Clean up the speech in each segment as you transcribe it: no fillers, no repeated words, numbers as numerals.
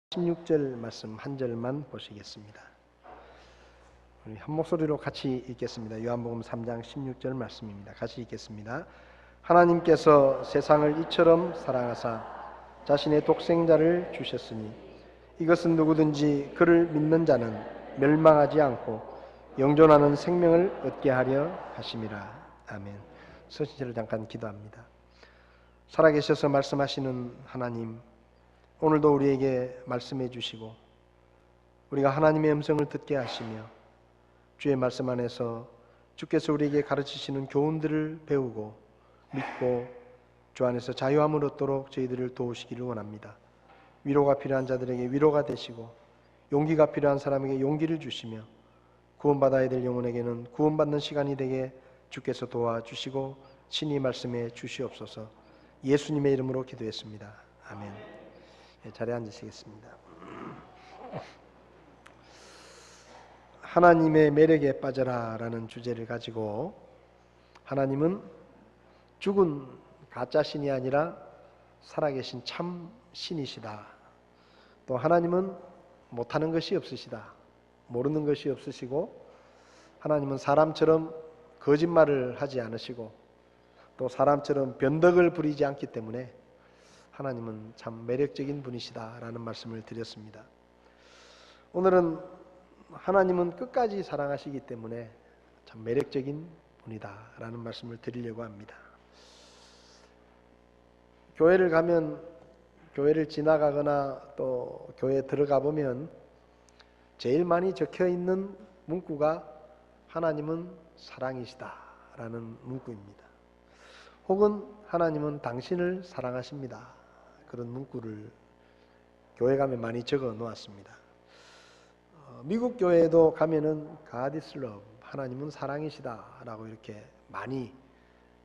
16절 말씀 한 절만 보시겠습니다. 우리 한 목소리로 같이 읽겠습니다. 요한복음 3장 16절 말씀입니다. 같이 읽겠습니다. 하나님께서 세상을 이처럼 사랑하사 자신의 독생자를 주셨으니 이것은 누구든지 그를 믿는 자는 멸망하지 않고 영존하는 생명을 얻게 하려 하심이라. 아멘. 서신처를 잠깐 기도합니다. 살아계셔서 말씀하시는 하나님, 오늘도 우리에게 말씀해 주시고 우리가 하나님의 음성을 듣게 하시며 주의 말씀 안에서 주께서 우리에게 가르치시는 교훈들을 배우고 믿고 주 안에서 자유함을 얻도록 저희들을 도우시기를 원합니다. 위로가 필요한 자들에게 위로가 되시고 용기가 필요한 사람에게 용기를 주시며 구원받아야 될 영혼에게는 구원받는 시간이 되게 주께서 도와주시고 친히 말씀해 주시옵소서. 예수님의 이름으로 기도했습니다. 아멘. 자리에 앉으시겠습니다. 하나님의 매력에 빠져라 라는 주제를 가지고, 하나님은 죽은 가짜 신이 아니라 살아계신 참 신이시다. 또 하나님은 못하는 것이 없으시다. 모르는 것이 없으시고, 하나님은 사람처럼 거짓말을 하지 않으시고 또 사람처럼 변덕을 부리지 않기 때문에 하나님은 참 매력적인 분이시다라는 말씀을 드렸습니다. 오늘은 하나님은 끝까지 사랑하시기 때문에 참 매력적인 분이다라는 말씀을 드리려고 합니다. 교회를 가면, 교회를 지나가거나 또 교회에 들어가 보면 제일 많이 적혀 있는 문구가 하나님은 사랑이시다라는 문구입니다. 혹은 하나님은 당신을 사랑하십니다. 그런 문구를 교회 가면 많이 적어 놓았습니다. 미국 교회에도 가면은 God is love, 하나님은 사랑이시다 라고 이렇게 많이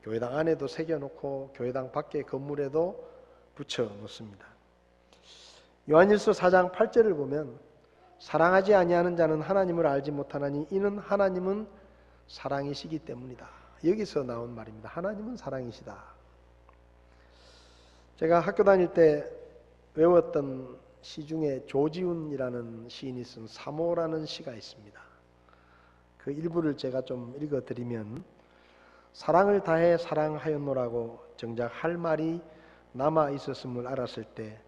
교회당 안에도 새겨놓고 교회당 밖에 건물에도 붙여 놓습니다. 요한일서 4장 8절을 보면 사랑하지 아니하는 자는 하나님을 알지 못하나니 이는 하나님은 사랑이시기 때문이다. 여기서 나온 말입니다. 하나님은 사랑이시다. 제가 학교 다닐 때 외웠던 시 중에 조지훈이라는 시인이 쓴 사모라는 시가 있습니다. 그 일부를 제가 좀 읽어드리면, 사랑을 다해 사랑하였노라고 정작 할 말이 남아 있었음을 알았을 때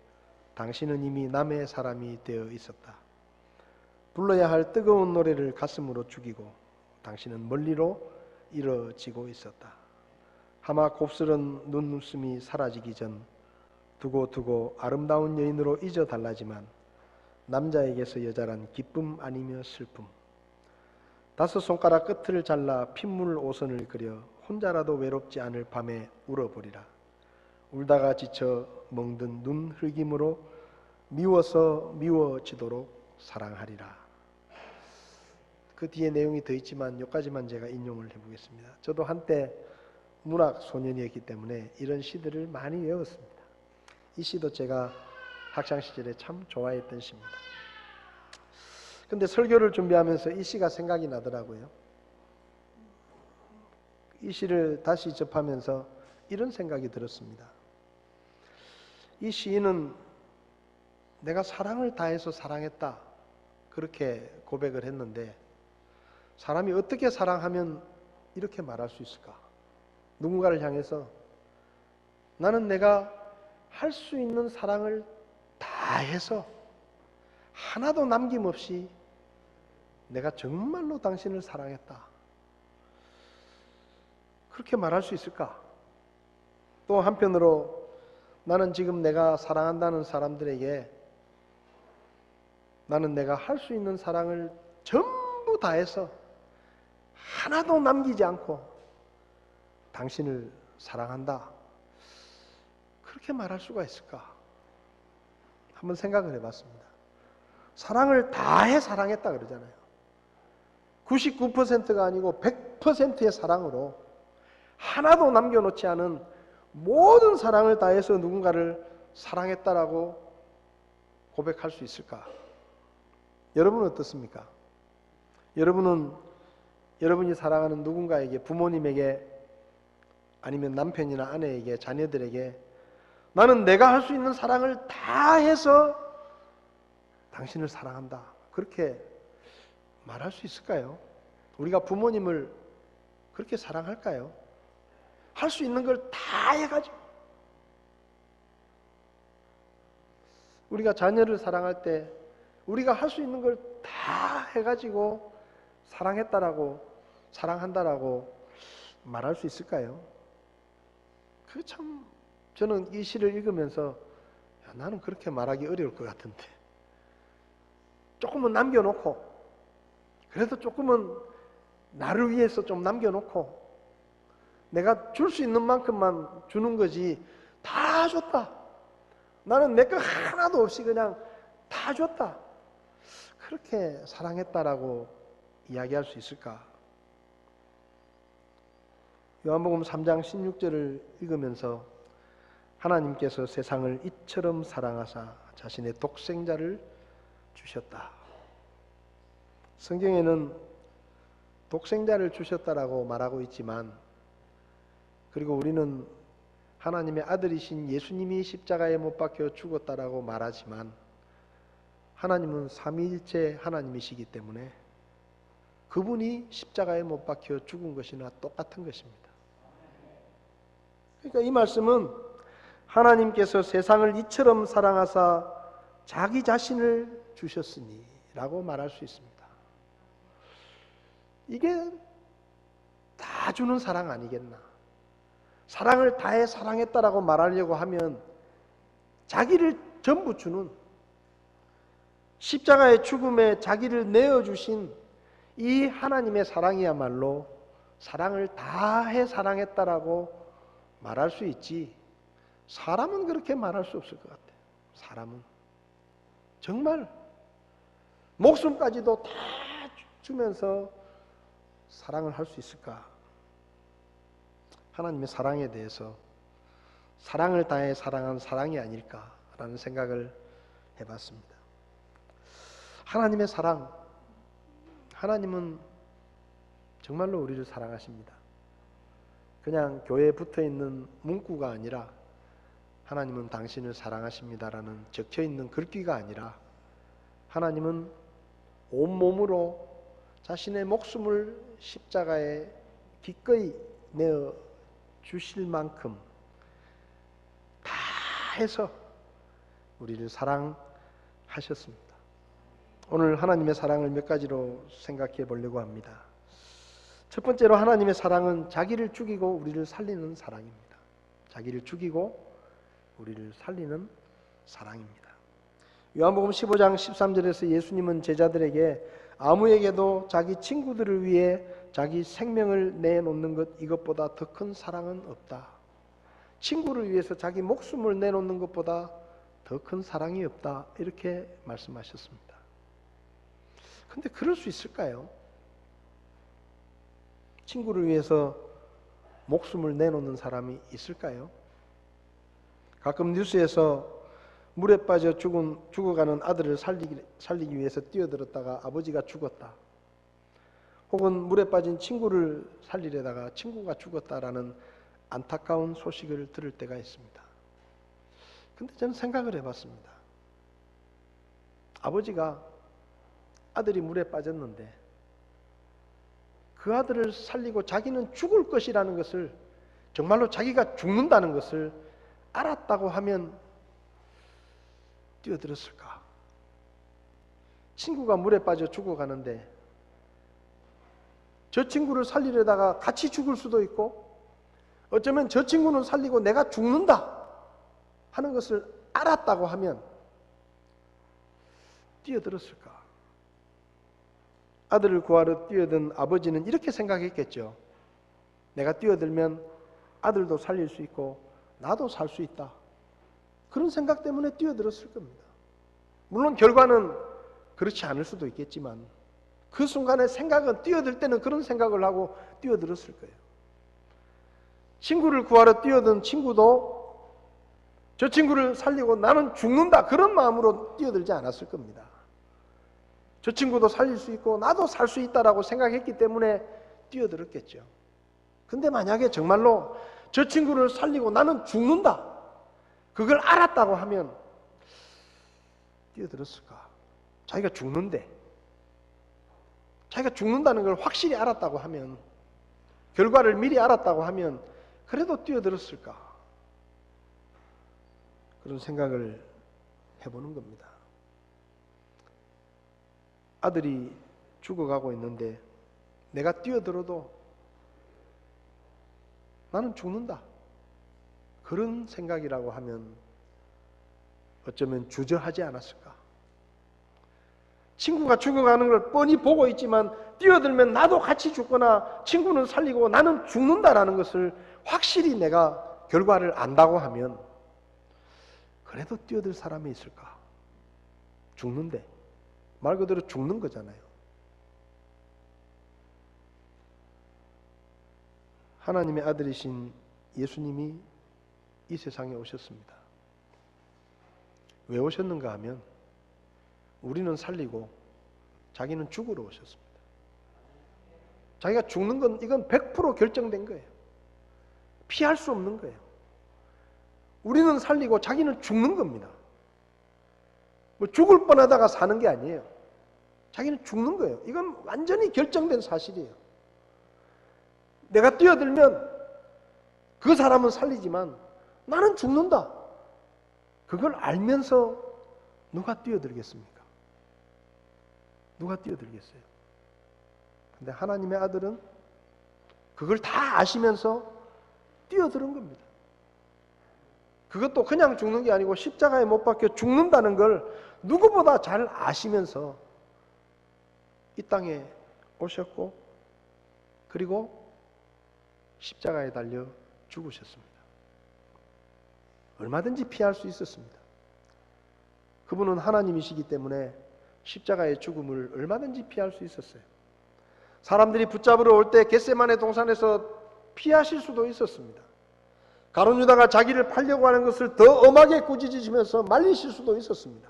당신은 이미 남의 사람이 되어 있었다. 불러야 할 뜨거운 노래를 가슴으로 죽이고 당신은 멀리로 이뤄지고 있었다. 하마 곱슬은 눈웃음이 사라지기 전 두고 아름다운 여인으로 잊어달라지만 남자에게서 여자란 기쁨 아니며 슬픔. 5 손가락 끝을 잘라 핏물 오선을 그려 혼자라도 외롭지 않을 밤에 울어보리라. 울다가 지쳐 멍든 눈 흘김으로 미워서 미워지도록 사랑하리라. 그 뒤에 내용이 더 있지만 여기까지만 제가 인용을 해보겠습니다. 저도 한때 문학 소년이었기 때문에 이런 시들을 많이 외웠습니다. 이 시도 제가 학창시절에 참 좋아했던 시입니다. 근데 설교를 준비하면서 이 시가 생각이 나더라고요. 이 시를 다시 접하면서 이런 생각이 들었습니다. 이 시인은 내가 사랑을 다해서 사랑했다, 그렇게 고백을 했는데, 사람이 어떻게 사랑하면 이렇게 말할 수 있을까? 누군가를 향해서 나는 내가 할 수 있는 사랑을 다해서 하나도 남김없이 내가 정말로 당신을 사랑했다, 그렇게 말할 수 있을까? 또 한편으로 나는 지금 내가 사랑한다는 사람들에게 나는 내가 할 수 있는 사랑을 전부 다해서 하나도 남기지 않고 당신을 사랑한다, 그렇게 말할 수가 있을까? 한번 생각을 해봤습니다. 사랑을 다해 사랑했다 그러잖아요. 99%가 아니고 100%의 사랑으로 하나도 남겨놓지 않은 모든 사랑을 다해서 누군가를 사랑했다라고 고백할 수 있을까? 여러분은 어떻습니까? 여러분은 여러분이 사랑하는 누군가에게, 부모님에게 아니면 남편이나 아내에게, 자녀들에게 나는 내가 할 수 있는 사랑을 다 해서 당신을 사랑한다. 그렇게 말할 수 있을까요? 우리가 부모님을 그렇게 사랑할까요? 할 수 있는 걸 다 해가지고. 우리가 자녀를 사랑할 때 우리가 할 수 있는 걸 다 해가지고 사랑했다라고, 사랑한다라고 말할 수 있을까요? 그 참, 저는 이 시를 읽으면서 나는 그렇게 말하기 어려울 것 같은데, 조금은 남겨놓고, 그래도 조금은 나를 위해서 좀 남겨놓고, 내가 줄 수 있는 만큼만 주는 거지, 다 줬다. 나는 내 거 하나도 없이 그냥 다 줬다. 그렇게 사랑했다라고 이야기할 수 있을까? 요한복음 3장 16절을 읽으면서 하나님께서 세상을 이처럼 사랑하사 자신의 독생자를 주셨다. 성경에는 독생자를 주셨다라고 말하고 있지만, 그리고 우리는 하나님의 아들이신 예수님이 십자가에 못 박혀 죽었다라고 말하지만, 하나님은 삼위일체 하나님이시기 때문에 그분이 십자가에 못 박혀 죽은 것이나 똑같은 것입니다. 그러니까 이 말씀은 하나님께서 세상을 이처럼 사랑하사 자기 자신을 주셨으니 라고 말할 수 있습니다. 이게 다 주는 사랑 아니겠나? 사랑을 다해 사랑했다라고 말하려고 하면 자기를 전부 주는, 십자가의 죽음에 자기를 내어주신 이 하나님의 사랑이야말로 사랑을 다해 사랑했다라고 말할 수 있지, 사람은 그렇게 말할 수 없을 것 같아요. 사람은 정말 목숨까지도 다 주면서 사랑을 할 수 있을까? 하나님의 사랑에 대해서 사랑을 다해 사랑한 사랑이 아닐까라는 생각을 해봤습니다. 하나님의 사랑, 하나님은 정말로 우리를 사랑하십니다. 그냥 교회에 붙어있는 문구가 아니라 하나님은 당신을 사랑하십니다라는 적혀있는 글귀가 아니라 하나님은 온몸으로 자신의 목숨을 십자가에 기꺼이 내어 주실 만큼 다 해서 우리를 사랑하셨습니다. 오늘 하나님의 사랑을 몇 가지로 생각해 보려고 합니다. 첫 번째로 하나님의 사랑은 자기를 죽이고 우리를 살리는 사랑입니다. 자기를 죽이고 우리를 살리는 사랑입니다. 요한복음 15장 13절에서 예수님은 제자들에게 아무에게도 자기 친구들을 위해 자기 생명을 내놓는 것, 이것보다 더 큰 사랑은 없다. 친구를 위해서 자기 목숨을 내놓는 것보다 더 큰 사랑이 없다. 이렇게 말씀하셨습니다. 근데 그럴 수 있을까요? 친구를 위해서 목숨을 내놓는 사람이 있을까요? 가끔 뉴스에서 물에 빠져 죽어가는 아들을 살리기 위해서 뛰어들었다가 아버지가 죽었다. 혹은 물에 빠진 친구를 살리려다가 친구가 죽었다라는 안타까운 소식을 들을 때가 있습니다. 근데 저는 생각을 해봤습니다. 아버지가 아들이 물에 빠졌는데 그 아들을 살리고 자기는 죽을 것이라는 것을, 정말로 자기가 죽는다는 것을 알았다고 하면 뛰어들었을까? 친구가 물에 빠져 죽어가는데 저 친구를 살리려다가 같이 죽을 수도 있고, 어쩌면 저 친구는 살리고 내가 죽는다 하는 것을 알았다고 하면 뛰어들었을까? 아들을 구하러 뛰어든 아버지는 이렇게 생각했겠죠. 내가 뛰어들면 아들도 살릴 수 있고 나도 살 수 있다. 그런 생각 때문에 뛰어들었을 겁니다. 물론 결과는 그렇지 않을 수도 있겠지만 그 순간의 생각은, 뛰어들 때는 그런 생각을 하고 뛰어들었을 거예요. 친구를 구하러 뛰어든 친구도 저 친구를 살리고 나는 죽는다, 그런 마음으로 뛰어들지 않았을 겁니다. 저 친구도 살릴 수 있고 나도 살 수 있다라고 생각했기 때문에 뛰어들었겠죠. 근데 만약에 정말로 저 친구를 살리고 나는 죽는다, 그걸 알았다고 하면 뛰어들었을까? 자기가 죽는데, 자기가 죽는다는 걸 확실히 알았다고 하면, 결과를 미리 알았다고 하면 그래도 뛰어들었을까? 그런 생각을 해보는 겁니다. 아들이 죽어가고 있는데 내가 뛰어들어도 나는 죽는다, 그런 생각이라고 하면 어쩌면 주저하지 않았을까? 친구가 죽어가는 걸 뻔히 보고 있지만 뛰어들면 나도 같이 죽거나 친구는 살리고 나는 죽는다라는 것을 확실히 내가 결과를 안다고 하면 그래도 뛰어들 사람이 있을까? 죽는데, 말 그대로 죽는 거잖아요. 하나님의 아들이신 예수님이 이 세상에 오셨습니다. 왜 오셨는가 하면 우리는 살리고 자기는 죽으러 오셨습니다. 자기가 죽는 건 이건 100% 결정된 거예요. 피할 수 없는 거예요. 우리는 살리고 자기는 죽는 겁니다. 뭐 죽을 뻔하다가 사는 게 아니에요. 자기는 죽는 거예요. 이건 완전히 결정된 사실이에요. 내가 뛰어들면 그 사람은 살리지만 나는 죽는다. 그걸 알면서 누가 뛰어들겠습니까? 누가 뛰어들겠어요? 근데 하나님의 아들은 그걸 다 아시면서 뛰어드는 겁니다. 그것도 그냥 죽는 게 아니고 십자가에 못 박혀 죽는다는 걸 누구보다 잘 아시면서 이 땅에 오셨고, 그리고 십자가에 달려 죽으셨습니다. 얼마든지 피할 수 있었습니다. 그분은 하나님이시기 때문에 십자가의 죽음을 얼마든지 피할 수 있었어요. 사람들이 붙잡으러 올 때 겟세마네 동산에서 피하실 수도 있었습니다. 가룟 유다가 자기를 팔려고 하는 것을 더 엄하게 꾸짖으시면서 말리실 수도 있었습니다.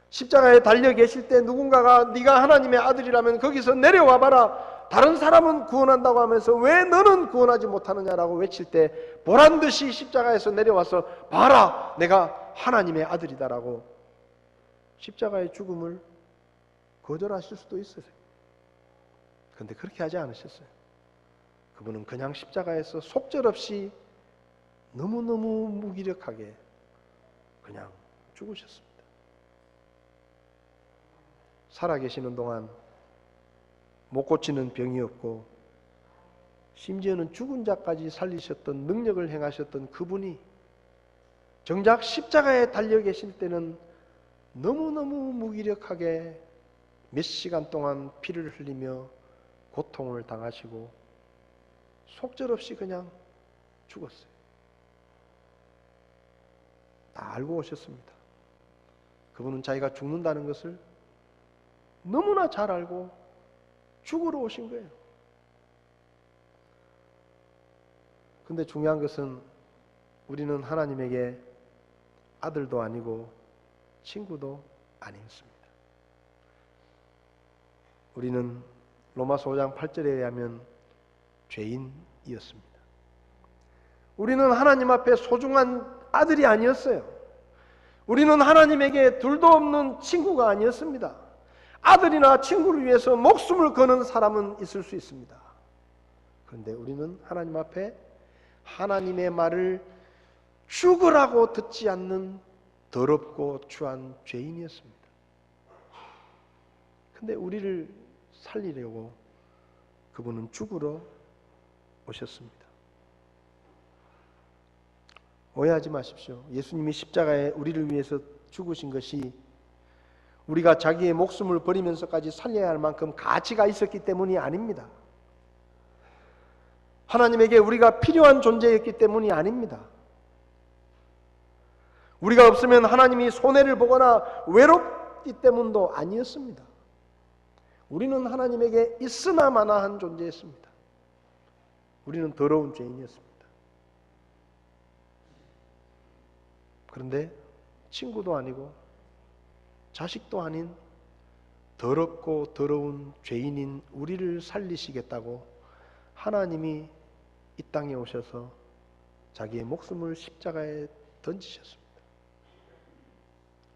십자가에 달려 계실 때 누군가가 네가 하나님의 아들이라면 거기서 내려와 봐라, 다른 사람은 구원한다고 하면서 왜 너는 구원하지 못하느냐라고 외칠 때 보란듯이 십자가에서 내려와서 봐라, 내가 하나님의 아들이다라고 십자가의 죽음을 거절하실 수도 있어요. 그런데 그렇게 하지 않으셨어요. 그분은 그냥 십자가에서 속절없이 너무너무 무기력하게 그냥 죽으셨습니다. 살아계시는 동안 못 고치는 병이 없고 심지어는 죽은 자까지 살리셨던 능력을 행하셨던 그분이 정작 십자가에 달려 계실 때는 너무너무 무기력하게 몇 시간 동안 피를 흘리며 고통을 당하시고 속절없이 그냥 죽었어요. 다 알고 오셨습니다. 그분은 자기가 죽는다는 것을 너무나 잘 알고 죽으러 오신 거예요. 근데 중요한 것은 우리는 하나님에게 아들도 아니고 친구도 아니었습니다. 우리는 로마서 5장 8절에 의하면 죄인이었습니다. 우리는 하나님 앞에 소중한 아들이 아니었어요. 우리는 하나님에게 둘도 없는 친구가 아니었습니다. 아들이나 친구를 위해서 목숨을 거는 사람은 있을 수 있습니다. 그런데 우리는 하나님 앞에 하나님의 말을 죽으라고 듣지 않는 더럽고 추한 죄인이었습니다. 그런데 우리를 살리려고 그분은 죽으러 오셨습니다. 오해하지 마십시오. 예수님이 십자가에 우리를 위해서 죽으신 것이 우리가 자기의 목숨을 버리면서까지 살려야 할 만큼 가치가 있었기 때문이 아닙니다. 하나님에게 우리가 필요한 존재였기 때문이 아닙니다. 우리가 없으면 하나님이 손해를 보거나 외롭기 때문도 아니었습니다. 우리는 하나님에게 있으나 마나한 존재였습니다. 우리는 더러운 죄인이었습니다. 그런데 친구도 아니고 자식도 아닌 더럽고 더러운 죄인인 우리를 살리시겠다고 하나님이 이 땅에 오셔서 자기의 목숨을 십자가에 던지셨습니다.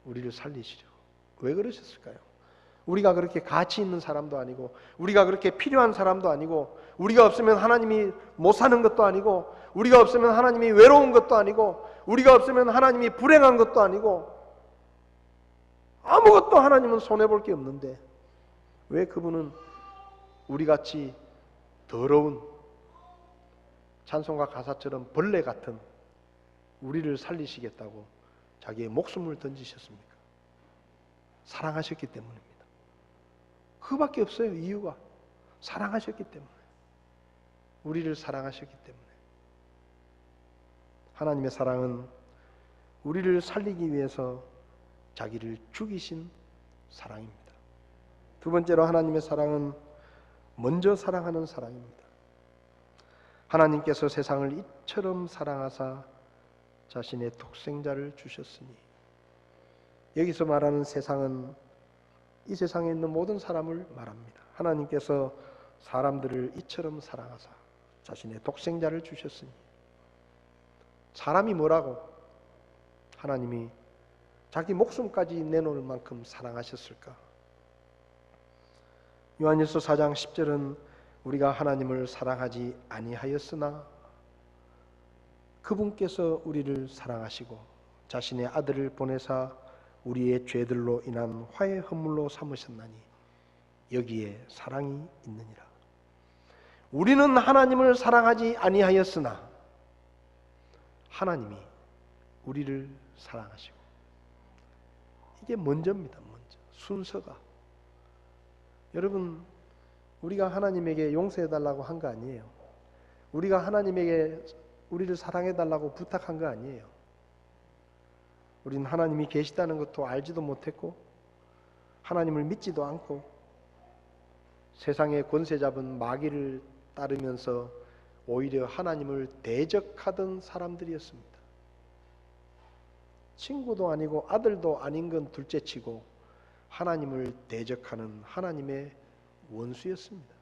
우리를 살리시려고. 왜 그러셨을까요? 우리가 그렇게 가치 있는 사람도 아니고, 우리가 그렇게 필요한 사람도 아니고, 우리가 없으면 하나님이 못 사는 것도 아니고, 우리가 없으면 하나님이 외로운 것도 아니고, 우리가 없으면 하나님이 불행한 것도 아니고, 아무것도 하나님은 손해볼 게 없는데 왜 그분은 우리같이 더러운 찬송가 가사처럼 벌레 같은 우리를 살리시겠다고 자기의 목숨을 던지셨습니까? 사랑하셨기 때문입니다. 그밖에 없어요. 이유가 사랑하셨기 때문에, 우리를 사랑하셨기 때문에. 하나님의 사랑은 우리를 살리기 위해서 자기를 죽이신 사랑입니다. 두 번째로 하나님의 사랑은 먼저 사랑하는 사랑입니다. 하나님께서 세상을 이처럼 사랑하사 자신의 독생자를 주셨으니, 여기서 말하는 세상은 이 세상에 있는 모든 사람을 말합니다. 하나님께서 사람들을 이처럼 사랑하사 자신의 독생자를 주셨으니, 사람이 뭐라고 하나님이 자기 목숨까지 내놓을 만큼 사랑하셨을까? 요한일서 4장 10절은 우리가 하나님을 사랑하지 아니하였으나 그분께서 우리를 사랑하시고 자신의 아들을 보내사 우리의 죄들로 인한 화의 헌물로 삼으셨나니 여기에 사랑이 있느니라. 우리는 하나님을 사랑하지 아니하였으나 하나님이 우리를 사랑하시고, 이게 먼저입니다. 먼저 순서가. 여러분, 우리가 하나님에게 용서해달라고 한 거 아니에요. 우리가 하나님에게 우리를 사랑해달라고 부탁한 거 아니에요. 우리는 하나님이 계시다는 것도 알지도 못했고 하나님을 믿지도 않고 세상의 권세 잡은 마귀를 따르면서 오히려 하나님을 대적하던 사람들이었습니다. 친구도 아니고 아들도 아닌 건 둘째치고 하나님을 대적하는 하나님의 원수였습니다.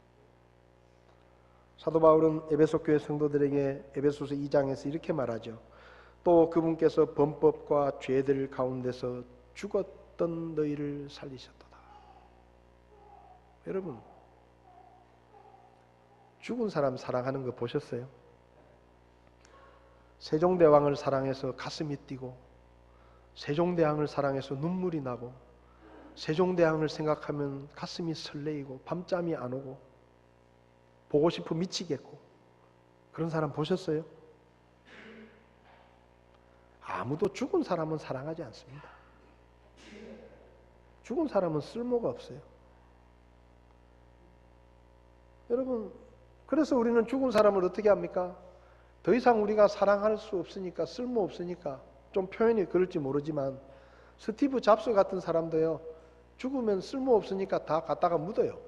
사도 바울은 에베소 교회 성도들에게 에베소서 2장에서 이렇게 말하죠. 또 그분께서 범법과 죄들 가운데서 죽었던 너희를 살리셨도다. 여러분, 죽은 사람 사랑하는 거 보셨어요? 세종대왕을 사랑해서 가슴이 뛰고, 세종대왕을 사랑해서 눈물이 나고, 세종대왕을 생각하면 가슴이 설레이고 밤잠이 안 오고 보고 싶어 미치겠고, 그런 사람 보셨어요? 아무도 죽은 사람은 사랑하지 않습니다. 죽은 사람은 쓸모가 없어요. 여러분, 그래서 우리는 죽은 사람을 어떻게 합니까? 더 이상 우리가 사랑할 수 없으니까, 쓸모 없으니까, 좀 표현이 그럴지 모르지만 스티브 잡스 같은 사람도요, 죽으면 쓸모 없으니까 다 갖다가 묻어요.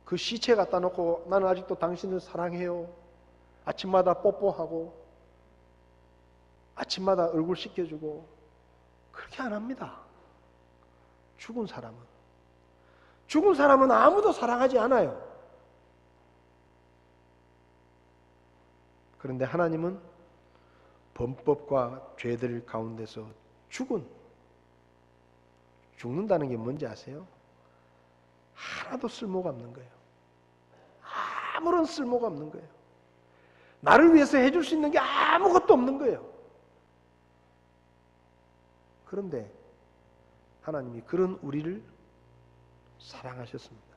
그 시체 갖다 놓고 나는 아직도 당신을 사랑해요. 아침마다 뽀뽀하고 아침마다 얼굴 씻겨주고, 그렇게 안 합니다. 죽은 사람은 아무도 사랑하지 않아요. 그런데 하나님은 범법과 죄들 가운데서 죽는다는 게 뭔지 아세요? 하나도 쓸모가 없는 거예요. 아무런 쓸모가 없는 거예요. 나를 위해서 해줄 수 있는 게 아무것도 없는 거예요. 그런데 하나님이 그런 우리를 사랑하셨습니다.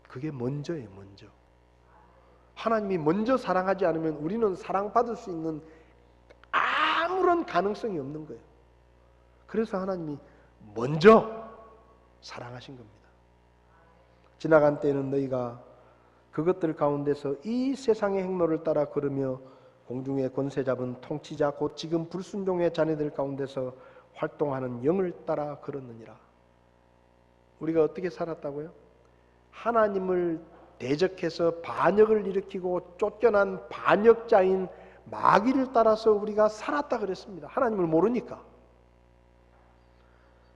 그게 먼저예요. 먼저. 하나님이 먼저 사랑하지 않으면 우리는 사랑받을 수 있는 아무런 가능성이 없는 거예요. 그래서 하나님이 먼저 사랑하신 겁니다. 지나간 때에는 너희가 그것들 가운데서 이 세상의 행로를 따라 걸으며 공중의 권세 잡은 통치자 곧 지금 불순종의 자녀들 가운데서 활동하는 영을 따라 걸었느니라. 우리가 어떻게 살았다고요? 하나님을 대적해서 반역을 일으키고 쫓겨난 반역자인 마귀를 따라서 우리가 살았다 그랬습니다. 하나님을 모르니까.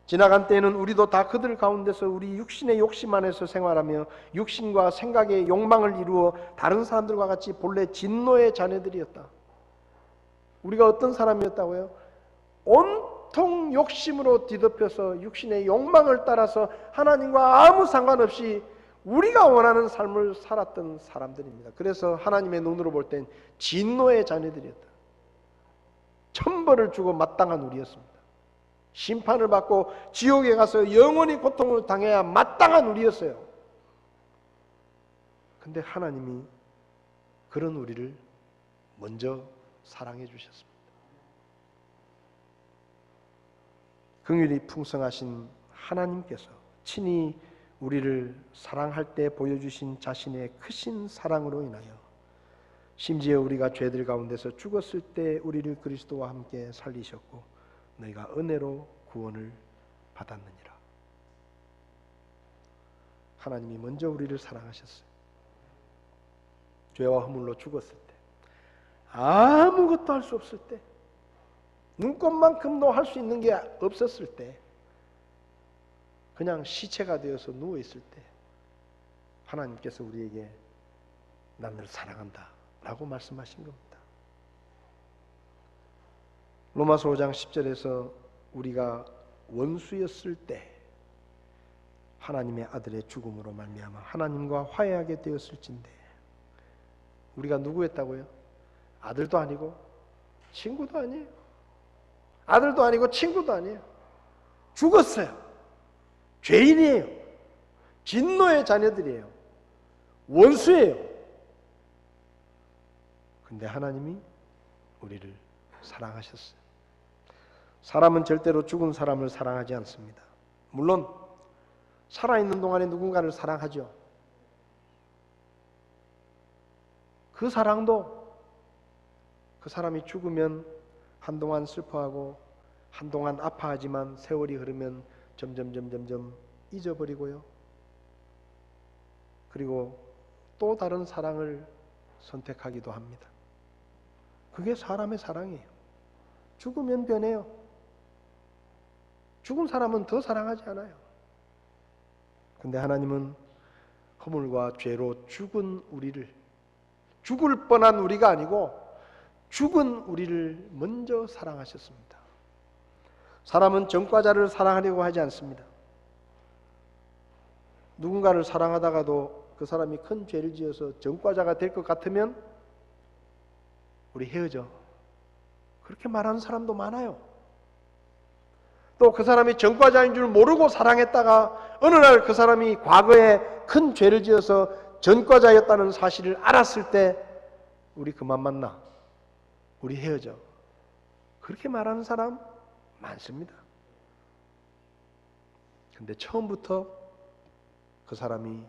지나간 때에는 우리도 다 그들 가운데서 우리 육신의 욕심 안에서 생활하며 육신과 생각의 욕망을 이루어 다른 사람들과 같이 본래 진노의 자녀들이었다. 우리가 어떤 사람이었다고요? 온 온통 욕심으로 뒤덮여서 육신의 욕망을 따라서 하나님과 아무 상관없이 우리가 원하는 삶을 살았던 사람들입니다. 그래서 하나님의 눈으로 볼 땐 진노의 자녀들이었다. 천벌을 주고 마땅한 우리였습니다. 심판을 받고 지옥에 가서 영원히 고통을 당해야 마땅한 우리였어요. 근데 하나님이 그런 우리를 먼저 사랑해 주셨습니다. 긍휼이 풍성하신 하나님께서 친히 우리를 사랑할 때 보여주신 자신의 크신 사랑으로 인하여 심지어 우리가 죄들 가운데서 죽었을 때 우리를 그리스도와 함께 살리셨고 너희가 은혜로 구원을 받았느니라. 하나님이 먼저 우리를 사랑하셨어요. 죄와 허물로 죽었을 때, 아무것도 할 수 없을 때, 눈꼽만큼도 할 수 있는 게 없었을 때, 그냥 시체가 되어서 누워있을 때 하나님께서 우리에게 난 너를 사랑한다 라고 말씀하신 겁니다. 로마서 5장 10절에서 우리가 원수였을 때 하나님의 아들의 죽음으로 말미암아 하나님과 화해하게 되었을진데, 우리가 누구였다고요? 아들도 아니고 친구도 아니에요. 아들도 아니고 친구도 아니에요. 죽었어요. 죄인이에요. 진노의 자녀들이에요. 원수예요. 근데 하나님이 우리를 사랑하셨어요. 사람은 절대로 죽은 사람을 사랑하지 않습니다. 물론 살아있는 동안에 누군가를 사랑하죠. 그 사랑도 그 사람이 죽으면 한동안 슬퍼하고 한동안 아파하지만 세월이 흐르면 점점 잊어버리고요. 그리고 또 다른 사랑을 선택하기도 합니다. 그게 사람의 사랑이에요. 죽으면 변해요. 죽은 사람은 더 사랑하지 않아요. 근데 하나님은 허물과 죄로 죽은 우리를, 죽을 뻔한 우리가 아니고 죽은 우리를 먼저 사랑하셨습니다. 사람은 전과자를 사랑하려고 하지 않습니다. 누군가를 사랑하다가도 그 사람이 큰 죄를 지어서 전과자가 될 것 같으면 우리 헤어져. 그렇게 말하는 사람도 많아요. 또 그 사람이 전과자인 줄 모르고 사랑했다가 어느 날 그 사람이 과거에 큰 죄를 지어서 전과자였다는 사실을 알았을 때 우리 그만 만나. 우리 헤어져. 그렇게 말하는 사람 많습니다. 근데 처음부터 그 사람이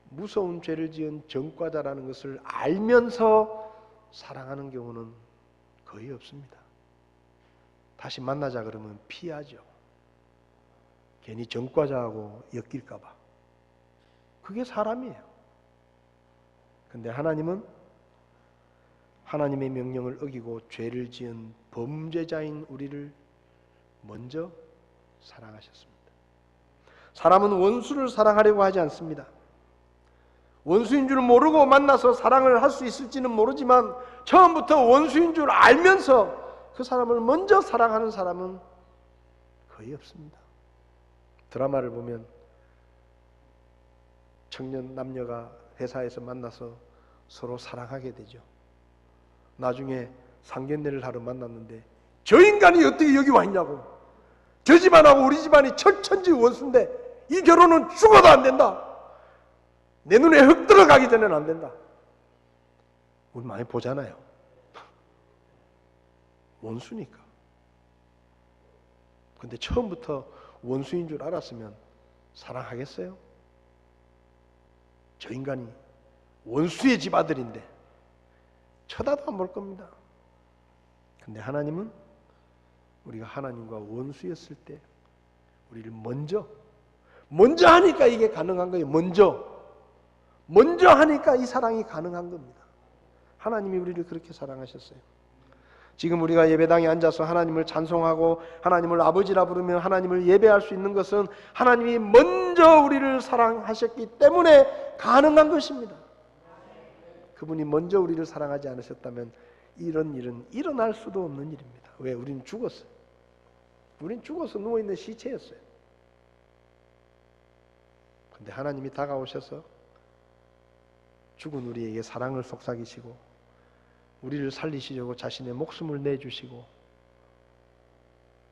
무서운 죄를 지은 전과자라는 것을 알면서 사랑하는 경우는 거의 없습니다. 다시 만나자 그러면 피하죠. 괜히 전과자하고 엮일까 봐. 그게 사람이에요. 근데 하나님은 하나님의 명령을 어기고 죄를 지은 범죄자인 우리를 먼저 사랑하셨습니다. 사람은 원수를 사랑하려고 하지 않습니다. 원수인 줄 모르고 만나서 사랑을 할 수 있을지는 모르지만 처음부터 원수인 줄 알면서 그 사람을 먼저 사랑하는 사람은 거의 없습니다. 드라마를 보면 청년 남녀가 회사에서 만나서 서로 사랑하게 되죠. 나중에 상견례를 하러 만났는데 저 인간이 어떻게 여기 와 있냐고. 저 집안하고 우리 집안이 철천지 원수인데 이 결혼은 죽어도 안 된다. 내 눈에 흙 들어가기 전에는 안 된다. 우리 많이 보잖아요. 원수니까. 근데 처음부터 원수인 줄 알았으면 사랑하겠어요? 저 인간이 원수의 집 아들인데 쳐다도 안 볼 겁니다. 근데 하나님은 우리가 하나님과 원수였을 때 우리를 먼저 하니까 이게 가능한 거예요. 먼저 하니까 이 사랑이 가능한 겁니다. 하나님이 우리를 그렇게 사랑하셨어요. 지금 우리가 예배당에 앉아서 하나님을 찬송하고 하나님을 아버지라 부르며 하나님을 예배할 수 있는 것은 하나님이 먼저 우리를 사랑하셨기 때문에 가능한 것입니다. 그분이 먼저 우리를 사랑하지 않으셨다면 이런 일은 일어날 수도 없는 일입니다. 왜? 우리는 죽었어요. 우린 죽어서 누워있는 시체였어요. 근데 하나님이 다가오셔서 죽은 우리에게 사랑을 속삭이시고 우리를 살리시려고 자신의 목숨을 내주시고,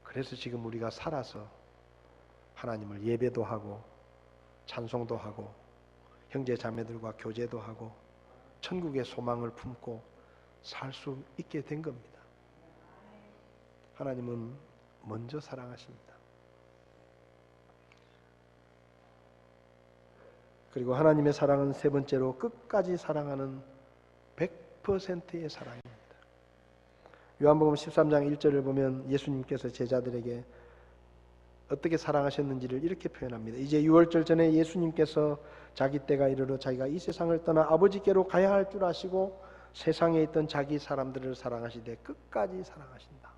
그래서 지금 우리가 살아서 하나님을 예배도 하고 찬송도 하고 형제 자매들과 교제도 하고 천국의 소망을 품고 살 수 있게 된 겁니다. 하나님은 먼저 사랑하십니다. 그리고 하나님의 사랑은 세 번째로 끝까지 사랑하는 100%의 사랑입니다. 요한복음 13장 1절을 보면 예수님께서 제자들에게 어떻게 사랑하셨는지를 이렇게 표현합니다. 이제 6월절 전에 예수님께서 자기 때가 이르러 자기가 이 세상을 떠나 아버지께로 가야 할 줄 아시고 세상에 있던 자기 사람들을 사랑하시되 끝까지 사랑하신다.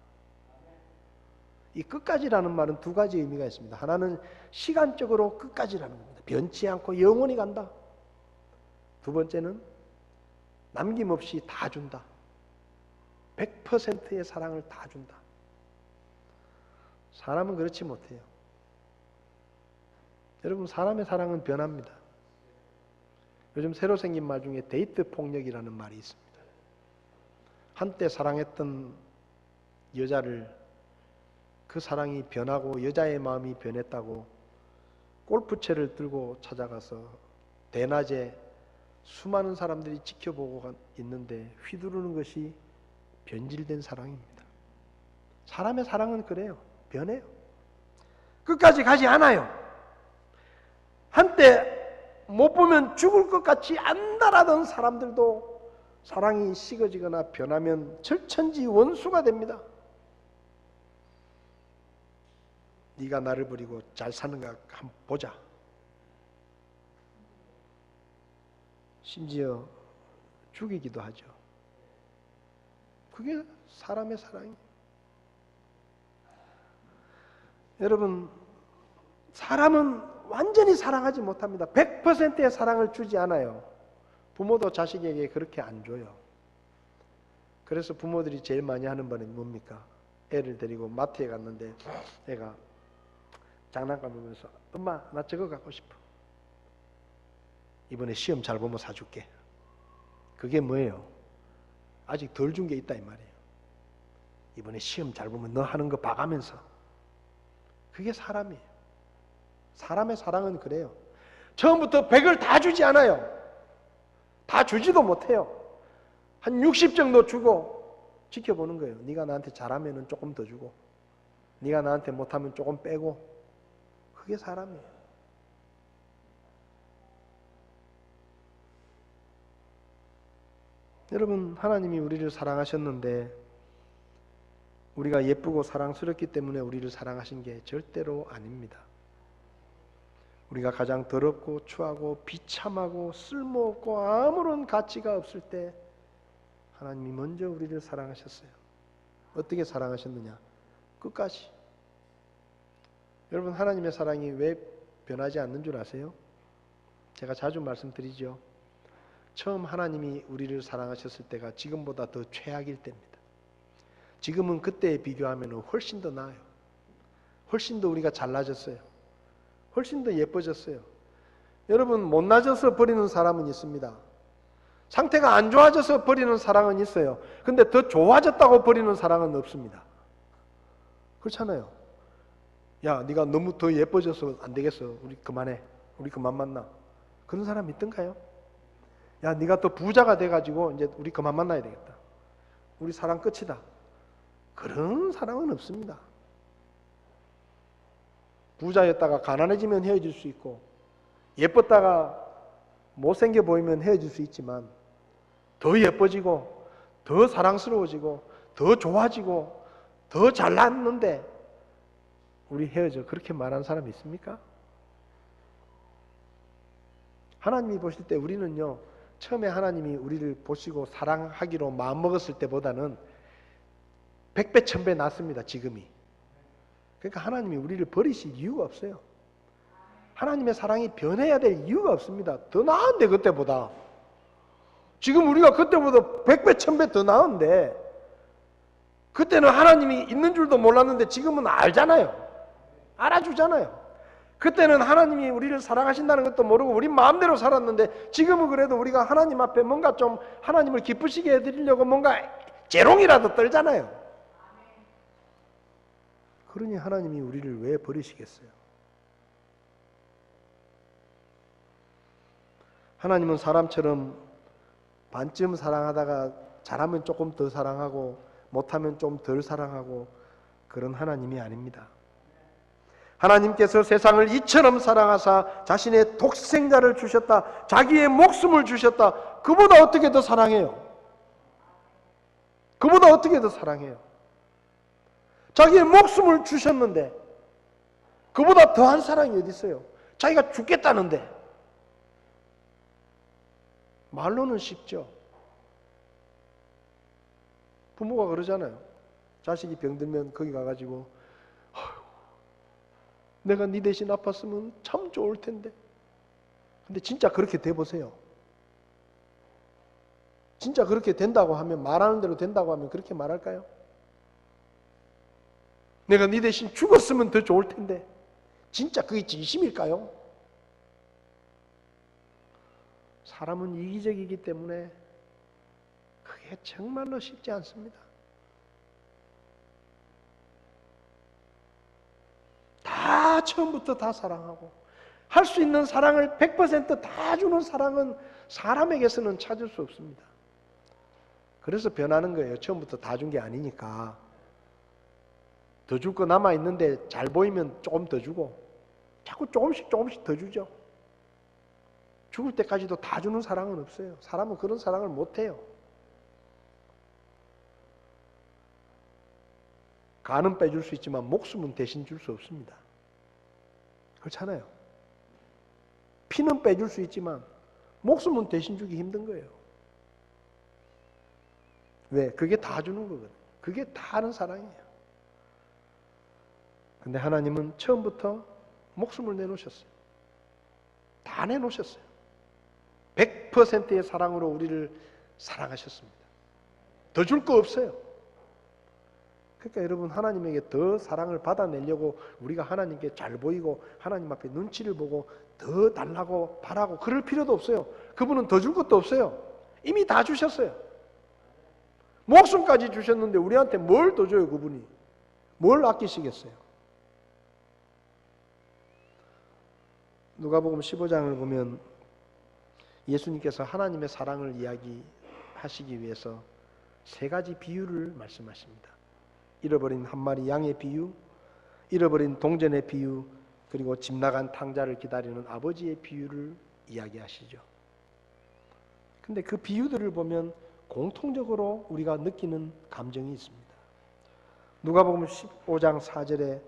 이 끝까지라는 말은 두 가지 의미가 있습니다. 하나는 시간적으로 끝까지라는 겁니다. 변치 않고 영원히 간다. 두 번째는 남김없이 다 준다. 100%의 사랑을 다 준다. 사람은 그렇지 못해요. 여러분, 사람의 사랑은 변합니다. 요즘 새로 생긴 말 중에 데이트 폭력이라는 말이 있습니다. 한때 사랑했던 여자를 그 사랑이 변하고 여자의 마음이 변했다고 골프채를 들고 찾아가서 대낮에 수많은 사람들이 지켜보고 있는데 휘두르는 것이 변질된 사랑입니다. 사람의 사랑은 그래요. 변해요. 끝까지 가지 않아요. 한때 못 보면 죽을 것 같이 안달하던 사람들도 사랑이 식어지거나 변하면 절천지 원수가 됩니다. 네가 나를 버리고 잘 사는가 한번 보자. 심지어 죽이기도 하죠. 그게 사람의 사랑이에요. 여러분, 사람은 완전히 사랑하지 못합니다. 100%의 사랑을 주지 않아요. 부모도 자식에게 그렇게 안 줘요. 그래서 부모들이 제일 많이 하는 말이 뭡니까? 애를 데리고 마트에 갔는데 애가 장난감 보면서 엄마 나 저거 갖고 싶어. 이번에 시험 잘 보면 사줄게. 그게 뭐예요? 아직 덜 준 게 있다 이 말이에요. 이번에 시험 잘 보면 너 하는 거 봐가면서. 그게 사람이에요. 사람의 사랑은 그래요. 처음부터 100을 다 주지 않아요. 다 주지도 못해요. 한 60 정도 주고 지켜보는 거예요. 네가 나한테 잘하면 조금 더 주고 네가 나한테 못하면 조금 빼고. 그게 사람이에요. 여러분, 하나님이 우리를 사랑하셨는데 우리가 예쁘고 사랑스럽기 때문에 우리를 사랑하신 게 절대로 아닙니다. 우리가 가장 더럽고 추하고 비참하고 쓸모없고 아무런 가치가 없을 때 하나님이 먼저 우리를 사랑하셨어요. 어떻게 사랑하셨느냐? 끝까지. 여러분, 하나님의 사랑이 왜 변하지 않는 줄 아세요? 제가 자주 말씀드리죠. 처음 하나님이 우리를 사랑하셨을 때가 지금보다 더 최악일 때입니다. 지금은 그때에 비교하면 훨씬 더 나아요. 훨씬 더 우리가 잘나졌어요. 훨씬 더 예뻐졌어요. 여러분, 못나져서 버리는 사람은 있습니다. 상태가 안 좋아져서 버리는 사랑은 있어요. 근데 더 좋아졌다고 버리는 사랑은 없습니다. 그렇잖아요. 야, 네가 너무 더 예뻐져서 안 되겠어. 우리 그만해. 우리 그만 만나. 그런 사람 있던가요? 야, 네가 더 부자가 돼가지고 이제 우리 그만 만나야 되겠다. 우리 사랑 끝이다. 그런 사랑은 없습니다. 부자였다가 가난해지면 헤어질 수 있고 예뻤다가 못생겨 보이면 헤어질 수 있지만 더 예뻐지고 더 사랑스러워지고 더 좋아지고 더 잘났는데 우리 헤어져. 그렇게 말하는 사람이 있습니까? 하나님이 보실 때 우리는요, 처음에 하나님이 우리를 보시고 사랑하기로 마음먹었을 때보다는 100배 1000배 낫습니다. 지금이. 그러니까 하나님이 우리를 버리실 이유가 없어요. 하나님의 사랑이 변해야 될 이유가 없습니다. 더 나은데 그때보다. 지금 우리가 그때보다 100배 1000배 더 나은데 그때는 하나님이 있는 줄도 몰랐는데 지금은 알잖아요. 알아주잖아요. 그때는 하나님이 우리를 사랑하신다는 것도 모르고 우리 마음대로 살았는데 지금은 그래도 우리가 하나님 앞에 뭔가 좀 하나님을 기쁘시게 해드리려고 뭔가 재롱이라도 떨잖아요. 그러니 하나님이 우리를 왜 버리시겠어요? 하나님은 사람처럼 반쯤 사랑하다가 잘하면 조금 더 사랑하고 못하면 좀 덜 사랑하고 그런 하나님이 아닙니다. 하나님께서 세상을 이처럼 사랑하사 자신의 독생자를 주셨다. 자기의 목숨을 주셨다. 그보다 어떻게 더 사랑해요? 그보다 어떻게 더 사랑해요? 자기의 목숨을 주셨는데 그보다 더한 사랑이 어디 있어요? 자기가 죽겠다는데. 말로는 쉽죠. 부모가 그러잖아요. 자식이 병들면 거기 가가지고 내가 네 대신 아팠으면 참 좋을 텐데. 근데 진짜 그렇게 돼보세요. 진짜 그렇게 된다고 하면, 말하는 대로 된다고 하면 그렇게 말할까요? 내가 네 대신 죽었으면 더 좋을 텐데. 진짜 그게 진심일까요? 사람은 이기적이기 때문에 그게 정말로 쉽지 않습니다. 다 처음부터 다 사랑하고 할 수 있는 사랑을 100% 다 주는 사랑은 사람에게서는 찾을 수 없습니다. 그래서 변하는 거예요. 처음부터 다 준 게 아니니까. 더 줄 거 남아있는데 잘 보이면 조금 더 주고 자꾸 조금씩 더 주죠. 죽을 때까지도 다 주는 사랑은 없어요. 사람은 그런 사랑을 못해요. 간은 빼줄 수 있지만 목숨은 대신 줄 수 없습니다. 그렇잖아요. 피는 빼줄 수 있지만 목숨은 대신 주기 힘든 거예요. 왜? 그게 다 주는 거거든요. 그게 다 하는 사랑이에요. 근데 하나님은 처음부터 목숨을 내놓으셨어요. 다 내놓으셨어요. 100%의 사랑으로 우리를 사랑하셨습니다. 더 줄 거 없어요. 그러니까 여러분, 하나님에게 더 사랑을 받아내려고 우리가 하나님께 잘 보이고 하나님 앞에 눈치를 보고 더 달라고 바라고 그럴 필요도 없어요. 그분은 더 줄 것도 없어요. 이미 다 주셨어요. 목숨까지 주셨는데 우리한테 뭘 더 줘요? 그분이 뭘 아끼시겠어요? 누가복음 15장을 보면 예수님께서 하나님의 사랑을 이야기하시기 위해서 세 가지 비유를 말씀하십니다. 잃어버린 한 마리 양의 비유, 잃어버린 동전의 비유, 그리고 집 나간 탕자를 기다리는 아버지의 비유를 이야기하시죠. 근데 그 비유들을 보면 공통적으로 우리가 느끼는 감정이 있습니다. 누가복음 15장 4절에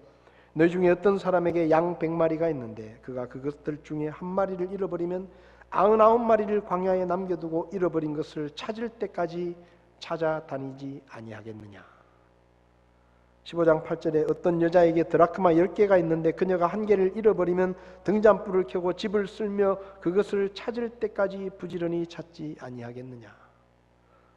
너희 중에 어떤 사람에게 양 100마리가 있는데 그가 그것들 중에 한 마리를 잃어버리면 99마리를 광야에 남겨두고 잃어버린 것을 찾을 때까지 찾아다니지 아니하겠느냐. 15장 8절에 어떤 여자에게 드라크마 10개가 있는데 그녀가 한 개를 잃어버리면 등잔불을 켜고 집을 쓸며 그것을 찾을 때까지 부지런히 찾지 아니하겠느냐.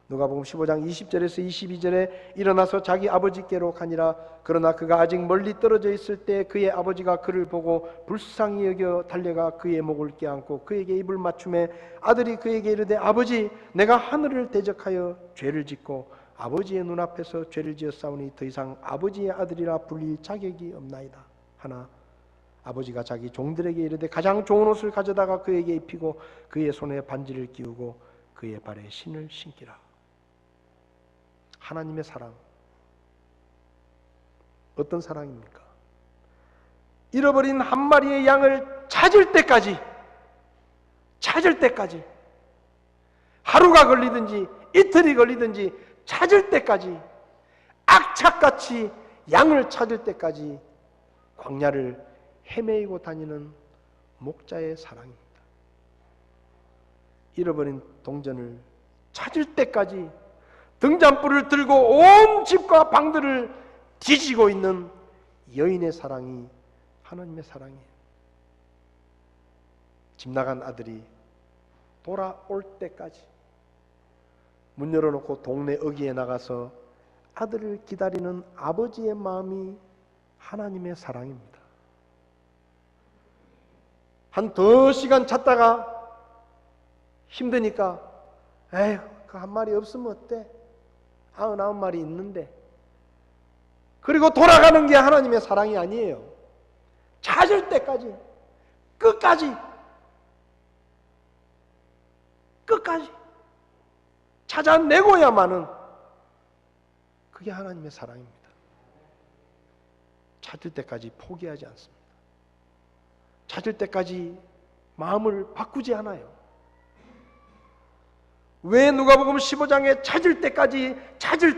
누가복음 15장 20절에서 22절에 일어나서 자기 아버지께로 가니라. 그러나 그가 아직 멀리 떨어져 있을 때 그의 아버지가 그를 보고 불쌍히 여겨 달려가 그의 목을 껴안고 그에게 입을 맞추매 아들이 그에게 이르되 아버지 내가 하늘을 대적하여 죄를 짓고 아버지의 눈앞에서 죄를 지었사오니 더 이상 아버지의 아들이라 불릴 자격이 없나이다 하나 아버지가 자기 종들에게 이르되 가장 좋은 옷을 가져다가 그에게 입히고 그의 손에 반지를 끼우고 그의 발에 신을 신기라. 하나님의 사랑 어떤 사랑입니까? 잃어버린 한 마리의 양을 찾을 때까지 하루가 걸리든지 이틀이 걸리든지 찾을 때까지 악착같이 양을 찾을 때까지 광야를 헤매이고 다니는 목자의 사랑입니다. 잃어버린 동전을 찾을 때까지 등잔불을 들고 온 집과 방들을 뒤지고 있는 여인의 사랑이 하나님의 사랑이에요. 집 나간 아들이 돌아올 때까지 문 열어놓고 동네 어귀에 나가서 아들을 기다리는 아버지의 마음이 하나님의 사랑입니다. 한 더 시간 찾다가 힘드니까 에휴, 그 한 마리 없으면 어때? 99마리 있는데. 그리고 돌아가는 게 하나님의 사랑이 아니에요. 찾을 때까지, 끝까지 찾아내고야만은 그게 하나님의 사랑입니다. 찾을 때까지 포기하지 않습니다. 찾을 때까지 마음을 바꾸지 않아요. 왜 누가복음 15장에 찾을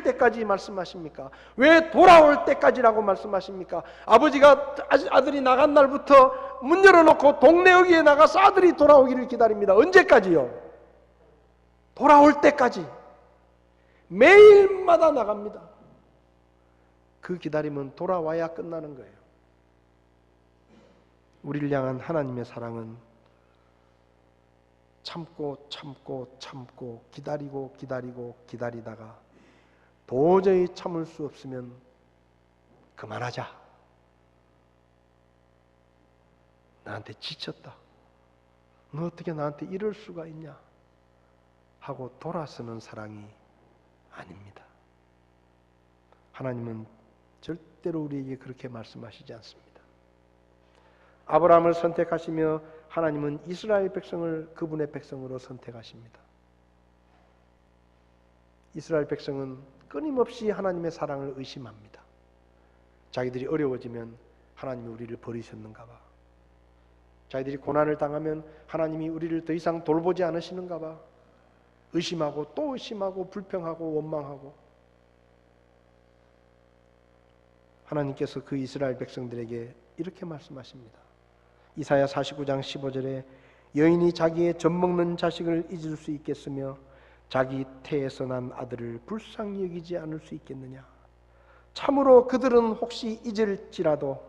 때까지 말씀하십니까? 왜 돌아올 때까지라고 말씀하십니까? 아버지가 아들이 나간 날부터 문 열어놓고 동네 어귀에 나가서 아들이 돌아오기를 기다립니다. 언제까지요? 돌아올 때까지. 매일마다 나갑니다. 그 기다림은 돌아와야 끝나는 거예요. 우리를 향한 하나님의 사랑은 참고 기다리다가 도저히 참을 수 없으면 그만하자. 나한테 지쳤다. 너 어떻게 나한테 이럴 수가 있냐? 하고 돌아서는 사랑이 아닙니다. 하나님은 절대로 우리에게 그렇게 말씀하시지 않습니다. 아브라함을 선택하시며 하나님은 이스라엘 백성을 그분의 백성으로 선택하십니다. 이스라엘 백성은 끊임없이 하나님의 사랑을 의심합니다. 자기들이 어려워지면 하나님이 우리를 버리셨는가 봐. 자기들이 고난을 당하면 하나님이 우리를 더 이상 돌보지 않으시는가 봐. 의심하고 또 의심하고 불평하고 원망하고. 하나님께서 그 이스라엘 백성들에게 이렇게 말씀하십니다. 이사야 49장 15절에 여인이 자기의 젖먹는 자식을 잊을 수 있겠으며 자기 태에서 난 아들을 불쌍히 여기지 않을 수 있겠느냐. 참으로 그들은 혹시 잊을지라도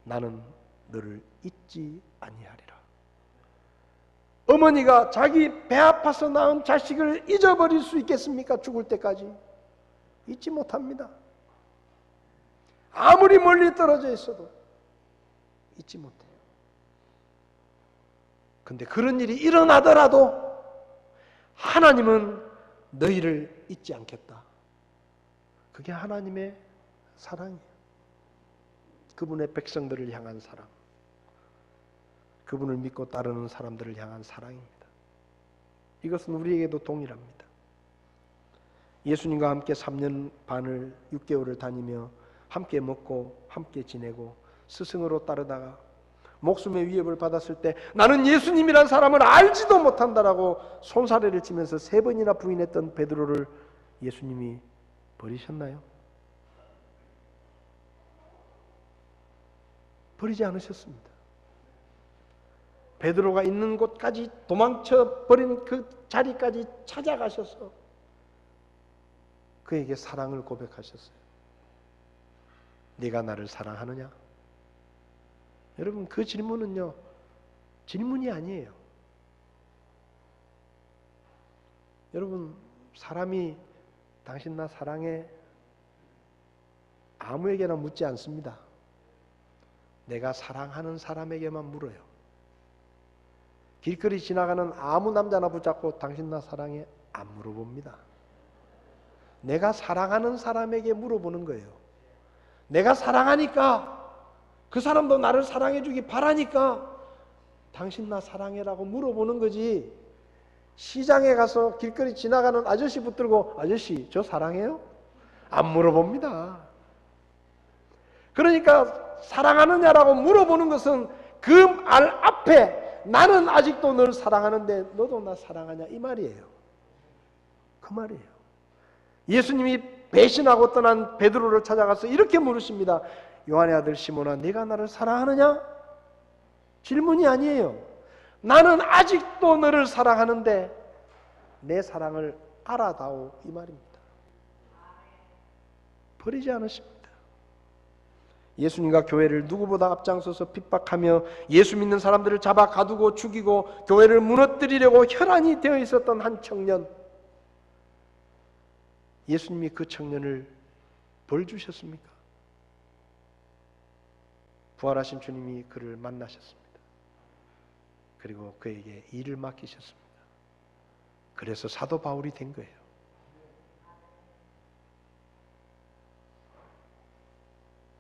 나는 너를 잊지 아니하리라. 어머니가 자기 배 아파서 낳은 자식을 잊어버릴 수 있겠습니까? 죽을 때까지 잊지 못합니다. 아무리 멀리 떨어져 있어도 잊지 못해요. 근데 그런 일이 일어나더라도 하나님은 너희를 잊지 않겠다. 그게 하나님의 사랑이에요. 그분의 백성들을 향한 사랑, 그분을 믿고 따르는 사람들을 향한 사랑입니다. 이것은 우리에게도 동일합니다. 예수님과 함께 3년 반을 6개월을 다니며 함께 먹고 함께 지내고 스승으로 따르다가 목숨의 위협을 받았을 때 나는 예수님이란 사람을 알지도 못한다라고 손사래를 치면서 3번이나 부인했던 베드로를 예수님이 버리셨나요? 버리지 않으셨습니다. 베드로가 있는 곳까지 도망쳐 버린 그 자리까지 찾아가셔서 그에게 사랑을 고백하셨어요. 네가 나를 사랑하느냐? 여러분, 그 질문은요, 질문이 아니에요. 여러분, 사람이 당신 나 사랑해? 아무에게나 묻지 않습니다. 내가 사랑하는 사람에게만 물어요. 길거리 지나가는 아무 남자나 붙잡고 당신 나 사랑해? 안 물어봅니다. 내가 사랑하는 사람에게 물어보는 거예요. 내가 사랑하니까, 그 사람도 나를 사랑해 주기 바라니까 당신 나 사랑해라고 물어보는 거지. 시장에 가서 길거리 지나가는 아저씨 붙들고 아저씨 저 사랑해요? 안 물어봅니다. 그러니까 사랑하느냐라고 물어보는 것은 그 말 앞에 나는 아직도 널 사랑하는데 너도 나 사랑하냐 이 말이에요. 그 말이에요. 예수님이 배신하고 떠난 베드로를 찾아가서 이렇게 물으십니다. 요한의 아들 시몬아, 네가 나를 사랑하느냐? 질문이 아니에요. 나는 아직도 너를 사랑하는데 내 사랑을 알아다오 이 말입니다. 버리지 않으십니다. 예수님과 교회를 누구보다 앞장서서 핍박하며 예수 믿는 사람들을 잡아 가두고 죽이고 교회를 무너뜨리려고 혈안이 되어 있었던 한 청년, 예수님이 그 청년을 벌 주셨습니까? 부활하신 주님이 그를 만나셨습니다. 그리고 그에게 일을 맡기셨습니다. 그래서 사도 바울이 된 거예요.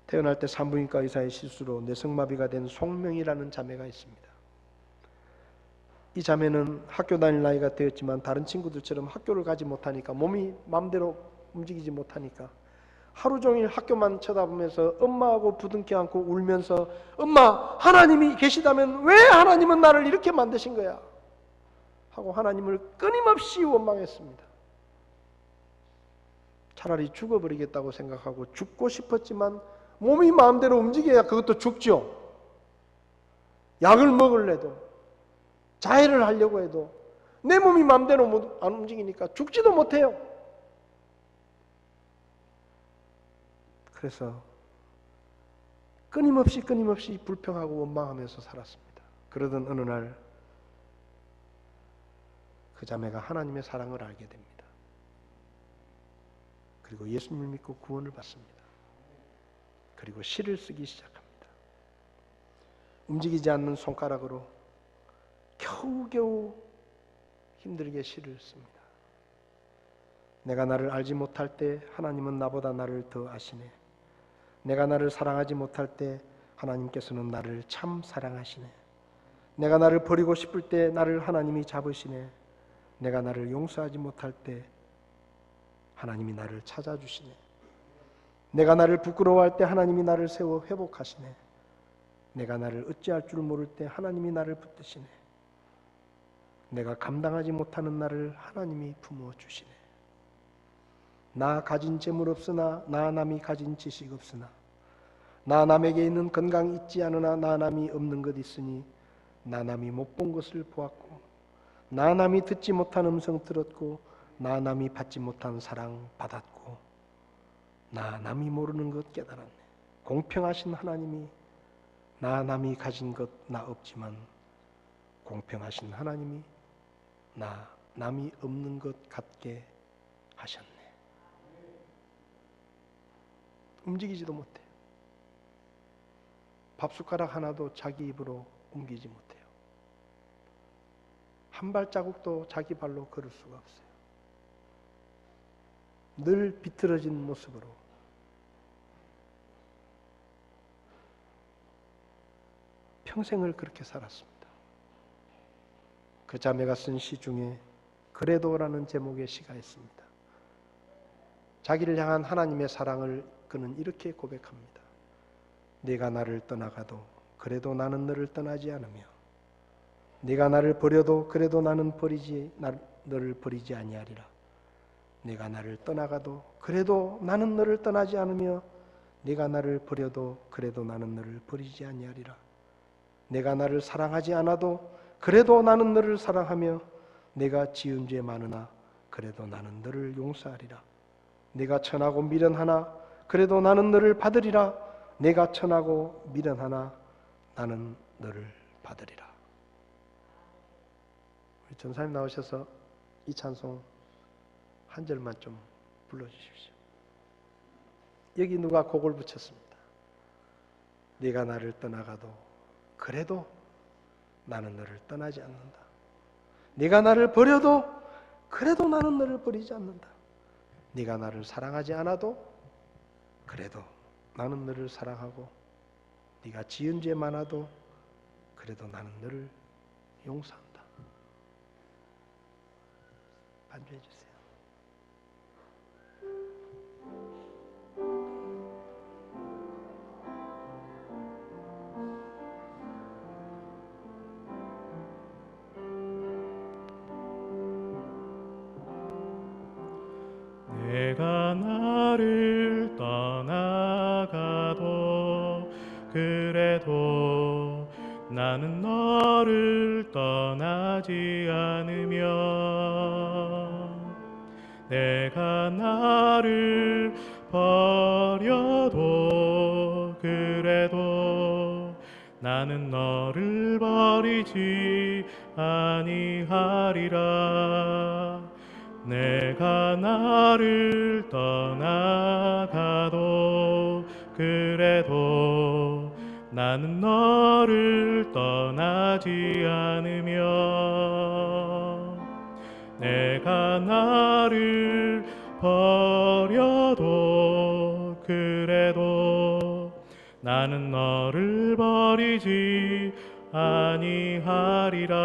태어날 때 산부인과 의사의 실수로 뇌성마비가 된 송명이라는 자매가 있습니다. 이 자매는 학교 다닐 나이가 되었지만 다른 친구들처럼 학교를 가지 못하니까, 몸이 마음대로 움직이지 못하니까 하루 종일 학교만 쳐다보면서 엄마하고 부둥켜 안고 울면서, 엄마, 하나님이 계시다면 왜 하나님은 나를 이렇게 만드신 거야? 하고 하나님을 끊임없이 원망했습니다. 차라리 죽어버리겠다고 생각하고 죽고 싶었지만 몸이 마음대로 움직여야 그것도 죽죠. 약을 먹을래도, 자해를 하려고 해도 내 몸이 마음대로 안 움직이니까 죽지도 못해요. 그래서 끊임없이 불평하고 원망하면서 살았습니다. 그러던 어느 날 그 자매가 하나님의 사랑을 알게 됩니다. 그리고 예수님을 믿고 구원을 받습니다. 그리고 시를 쓰기 시작합니다. 움직이지 않는 손가락으로 겨우겨우 힘들게 시를 씁니다. 내가 나를 알지 못할 때 하나님은 나보다 나를 더 아시네. 내가 나를 사랑하지 못할 때 하나님께서는 나를 참 사랑하시네. 내가 나를 버리고 싶을 때 나를 하나님이 잡으시네. 내가 나를 용서하지 못할 때 하나님이 나를 찾아주시네. 내가 나를 부끄러워할 때 하나님이 나를 세워 회복하시네. 내가 나를 어찌할 줄 모를 때 하나님이 나를 붙드시네. 내가 감당하지 못하는 나를 하나님이 품어주시네. 나 가진 재물 없으나 나 남이 가진 지식 없으나 나 남에게 있는 건강 있지 않으나 나 남이 없는 것 있으니 나 남이 못 본 것을 보았고 나 남이 듣지 못한 음성 들었고 나 남이 받지 못한 사랑 받았고 나 남이 모르는 것 깨달았네. 공평하신 하나님이 나 남이 가진 것 나 없지만 공평하신 하나님이 나 남이 없는 것 갖게 하셨네. 움직이지도 못해요. 밥숟가락 하나도 자기 입으로 옮기지 못해요. 한 발자국도 자기 발로 걸을 수가 없어요. 늘 비틀어진 모습으로 평생을 그렇게 살았습니다. 그 자매가 쓴 시 중에 그래도라는 제목의 시가 있습니다. 자기를 향한 하나님의 사랑을 그는 이렇게 고백합니다. 네가 나를 떠나가도 그래도 나는 너를 떠나지 않으며 네가 나를 버려도 그래도 나는 너를 버리지 아니하리라. 네가 나를 떠나가도 그래도 나는 너를 떠나지 않으며 네가 나를 버려도 그래도 나는 너를 버리지 아니하리라. 내가 나를 사랑하지 않아도 그래도 나는 너를 사랑하며 내가 지은 죄 많으나 그래도 나는 너를 용서하리라. 내가 천하고 미련하나 그래도 나는 너를 받으리라. 내가 천하고 미련하나 나는 너를 받으리라. 우리 전사님 나오셔서 이 찬송 한 절만 좀 불러주십시오. 여기 누가 곡을 붙였습니다. 네가 나를 떠나가도 그래도 나는 너를 떠나지 않는다. 네가 나를 버려도 그래도 나는 너를 버리지 않는다. 네가 나를 사랑하지 않아도 그래도 나는 너를 사랑하고 네가 지은 죄 많아도 그래도 나는 너를 용서한다. 반주해 주세요. 내가 나를 떠나가도 그래도 나는 너를 떠나지 않으며 내가 나를 버려도 그래도 나는 너를 버리지 아니하리라. 내가 나를 떠나가도 그래도 나는 너를 떠나지 않으며 내가 나를 버려도 그래도 나는 너를 버리지 아니하리라.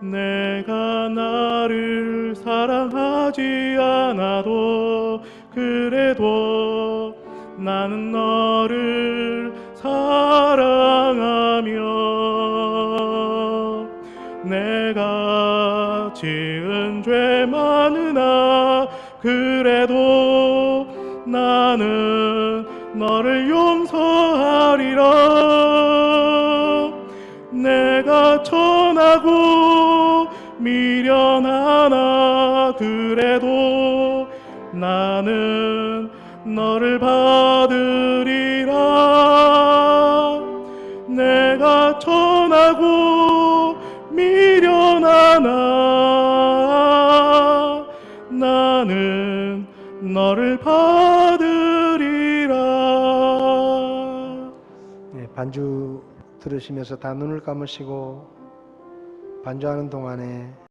내가 나를 사랑하지 않아도 그래도 나는 너를 사랑하며 내가 지은 죄 많으나 그래도 나는 너를 용서하리라. 내가 천하고 미련하나 그래도 나는 너를 받으리라. 내가 천하고 미련하나 나는 너를 받으리라. 네, 반주 들으시면서 다 눈을 감으시고 반주하는 동안에